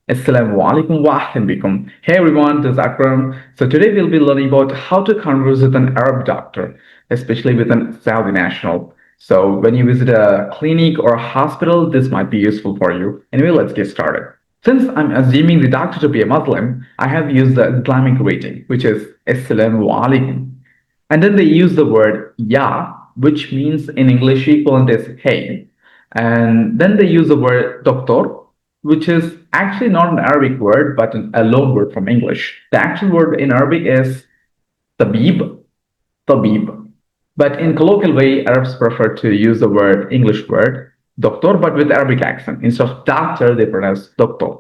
Assalamu alaikum wa ahlan bikum. Hey everyone, this is Akram. So today we'll be learning about how to converse with an Arab doctor, especially with an Saudi national. So when you visit a clinic or a hospital, this might be useful for you. Anyway, let's get started. Since I'm assuming the doctor to be a Muslim, I have used the Islamic greeting, which is Assalamu alaikum. And then they use the word ya, which means in English equivalent is hey. And then they use the word doctor, which is actually not an Arabic word, but a loan word from English. The actual word in Arabic is tabib, tabib. But in colloquial way, Arabs prefer to use the word English word doctor, but with Arabic accent. Instead of doctor, they pronounce doctor.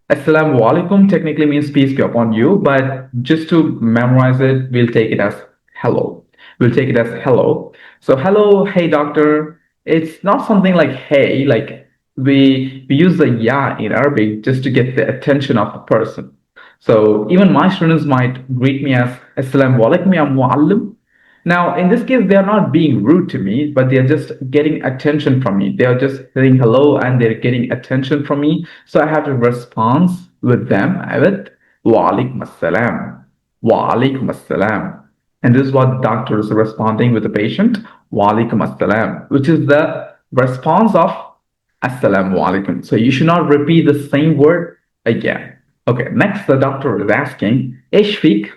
Assalamu alaikum technically means peace be upon you, but just to memorize it, we'll take it as hello. We'll take it as hello. So hello, hey doctor. It's not something like hey, like we use the ya in Arabic just to get the attention of the person. So even my students might greet me as Assalamu alaikum ya muallim. Now, in this case, they are not being rude to me, but they are just getting attention from me. They are just saying hello and they're getting attention from me. So I have to respond with them with wa alaikum assalam. Wa alaikum assalam. And this is what the doctor is responding with the patient, wa alaikum assalam, which is the response of assalamu alaikum. So you should not repeat the same word again. Okay, next the doctor is asking, ishfik,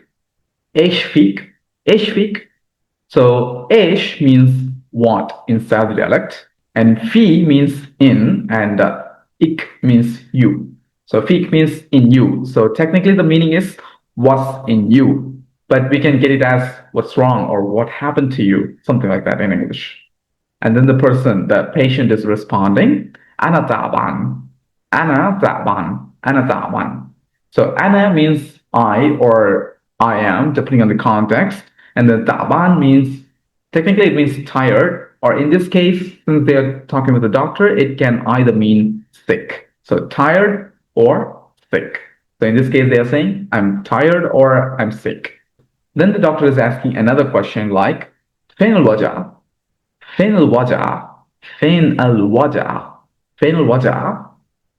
ishfik, ishfik. So ish means what in Saudi dialect, and fi means in, and ik means you. So fik means in you. So technically the meaning is what's in you, but we can get it as what's wrong or what happened to you, something like that in English. And then the patient is responding, ana ta'ban, ana ta'ban, ana ta'ban. So ana means I or I am, depending on the context. And then ta'ban means, technically it means tired, or in this case, since they're talking with the doctor, it can either mean sick. So tired or sick. So in this case, they are saying, I'm tired or I'm sick. Then the doctor is asking another question like, فين الوجع? فين الوجع? فين الوجع? فين الوجع?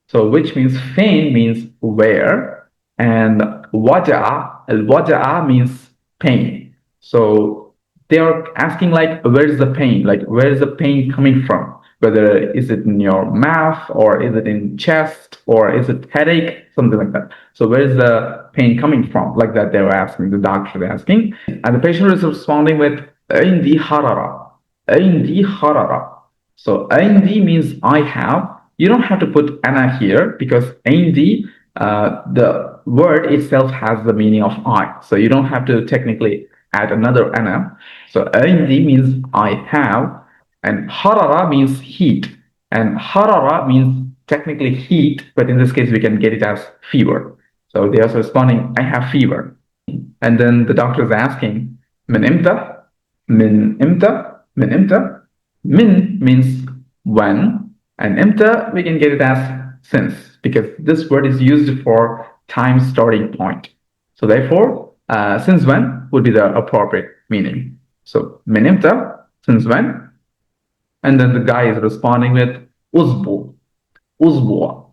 So which means فين means where, and waja, al-waja means pain. So they are asking like, where is the pain? Like, where is the pain coming from? Whether is it in your mouth or is it in chest or is it headache, something like that. So where is the pain coming from? Like that they were asking, the doctor is asking. And the patient is responding with, عندي حرارة, عندي حرارة. So عندي means I have. You don't have to put ana here because عندي, the word itself has the meaning of I. So you don't have to technically add another ana. So عندي means I have, and harara means heat. And harara means technically heat, but in this case we can get it as fever. So they are responding, I have fever. And then the doctor is asking, من إمتى? من إمتى? من إمتى? Min means when, and imta we can get it as since, because this word is used for time starting point. So therefore, since when would be the appropriate meaning. So min imta, since when? And then the guy is responding with uzbu, uzbu.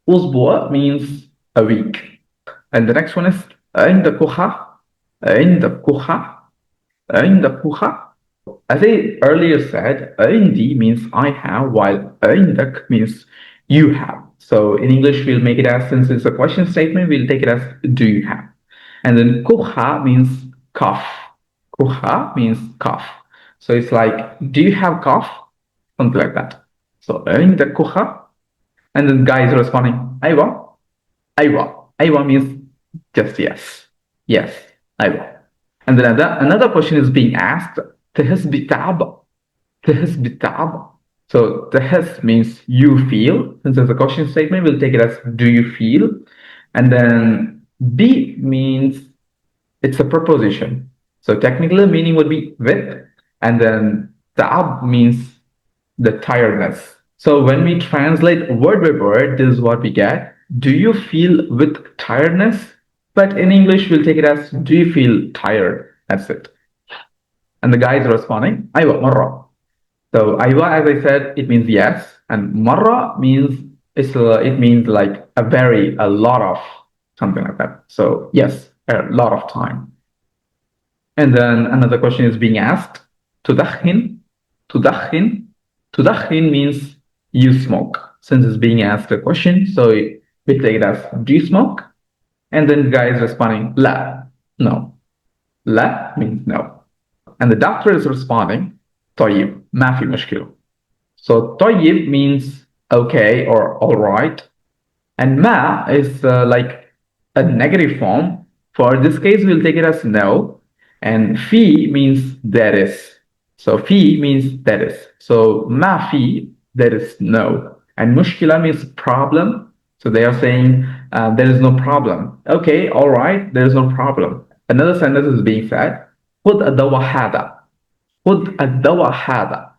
Uzbu means a week. And the next one is عند كحة, عند كحة, عند كحة. As I earlier said, عندي means I have, while عندك means you have. So in English, we'll make it as, since it's a question statement, we'll take it as do you have. And then kuha means cough. Kuha means cough. So it's like, do you have cough? Something like that. So عندك kuha. And then guy is responding, أيوة, أيوة. أيوة means just yes. Yes, أيوة. And then another question is being asked, تحس بالتعب. تحس بالتعب. So تحس means you feel. Since it's a question statement, we'll take it as do you feel. And then be means it's a preposition. So technically the meaning would be with. And then ta'ab means the tiredness. So when we translate word by word, this is what we get. Do you feel with tiredness? But in English, we'll take it as do you feel tired? That's it. And the guy is responding, aywa, marra. So aywa, as I said, it means yes. And marra means it means like a lot of, something like that. So yes, a lot of time. And then another question is being asked. تدخن, تدخن, تدخن means you smoke. Since it's being asked a question, so we take it as do you smoke? And then the guy is responding لا, no. لا means no. And the doctor is responding طيب, ما في مشكلة. So طيب means okay or all right. And ma is like a negative form. For this case, we'll take it as no. And fi means there is. So fi means there is. So ma fi, there is no. And mushkila means problem. So they are saying there is no problem. Okay, all right, there is no problem. Another sentence is being said. خذ الدواء هذا. خذ الدواء هذا.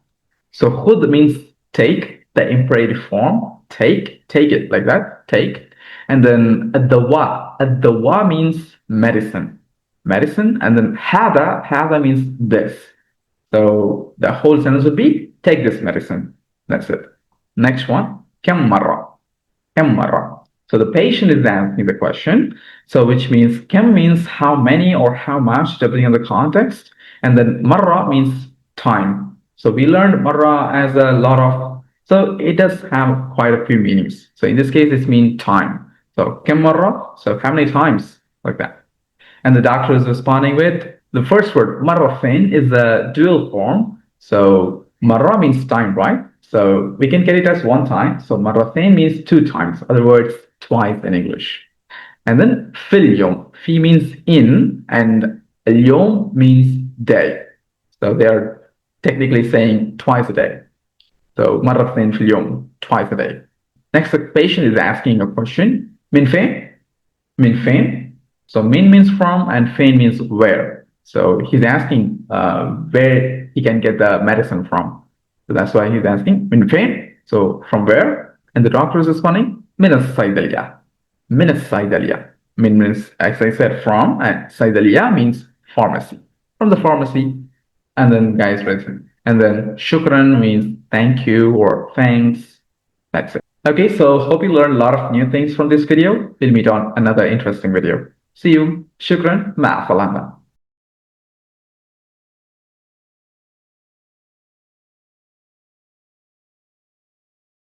So khud means take, the imperative form. Take it like that. Take. And then ad-dawa means medicine. Medicine. And then hada means this. So the whole sentence would be take this medicine. That's it. Next one. كم مرة. كم مرة. So the patient is asking the question. So which means كم means how many or how much, depending on the context. And then marra means time. So we learned marra as a lot of, so it does have quite a few meanings. So in this case, it means time. So كم مرة, so how many times, like that. And the doctor is responding with the first word, marratain, is a dual form. So marra means time, right? So we can get it as one time. So marratain means two times. Other words, twice in English. And then fil yom, fi means in, and yom means day. So they are technically saying twice a day. So marratain fil yom, twice a day. Next, the patient is asking a question. Min fain? Min fain? So min means from and fain means where. So he's asking where he can get the medicine from. So that's why he's asking min fain. So from where? And the doctor is responding min as-saydaliya. Min as-saydaliya. Min means, as I said, from, and saydaliya means pharmacy. From the pharmacy. And then guys, and then shukran means thank you or thanks. That's it. Okay, so hope you learned a lot of new things from this video. We'll meet on another interesting video. See you. Shukran. Ma'asalama.